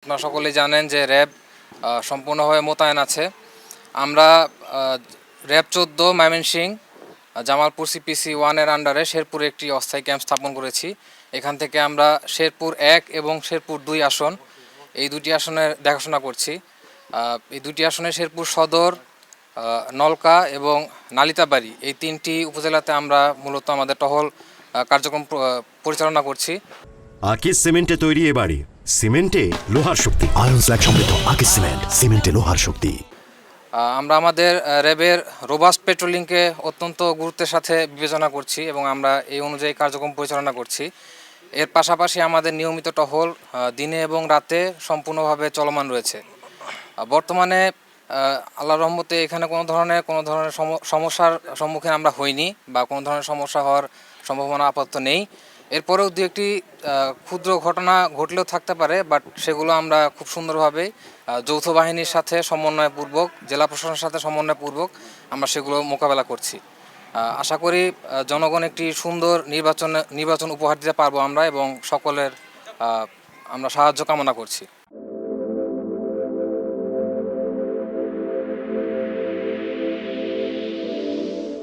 আপনারা সকলেই জানেন যে র্যাব সম্পূর্ণভাবে মোতায়েন আছে। আমরা র্যাব ১৪ ময়মনসিংহ জামালপুর সিপিসি 1-এর আন্ডারে শেরপুরে একটি অস্থায়ী ক্যাম্প স্থাপন করেছি। এখান থেকে আমরা শেরপুর ১ এবং শেরপুর ২ আসন, এই দুটি আসনের দেখাশোনা করছি। এই দুটি আসনে শেরপুর সদর, নলকা এবং নালিতাবাড়ি, এই ৩টি উপজেলাতে আমরা মূলত আমাদের টহল কার্যক্রম পরিচালনা করছি। আকিজ সিমেন্টে তৈরি এ বাড়ি, সিমেন্টে লোহার শক্তি। আয়রন স্ল্যাগ সমৃদ্ধ আকিজ সিমেন্ট, সিমেন্টে লোহার শক্তি। আমরা আমাদের র্যাবের রোবাস্ট পেট্রোলিংকে অত্যন্ত গুরুত্বের সাথে বিবেচনা করছি এবং আমরা এই অনুযায়ী কার্যক্রম পরিচালনা করছি। এর পাশাপাশি আমাদের নিয়মিত টহল দিনে এবং রাতে সম্পূর্ণভাবে চলমান রয়েছে। বর্তমানে আল্লাহর রহমতে এখানে কোনো ধরনের সমস্যার সম্মুখীন আমরা হইনি বা কোনো ধরনের সমস্যা হওয়ার সম্ভাবনা আপাতত নেই। এরপরেও দু একটি ক্ষুদ্র ঘটনা ঘটলেও থাকতে পারে, বাট সেগুলো আমরা খুব সুন্দরভাবে যৌথ বাহিনীর সাথে সমন্বয়পূর্বক, জেলা প্রশাসনের সাথে সমন্বয়পূর্বক আমরা সেগুলো মোকাবেলা করছি। আশা করি জনগণ একটি সুন্দর নির্বাচন উপহার দিতে পারবো আমরা, এবং সকলের আমরা সাহায্য কামনা করছি।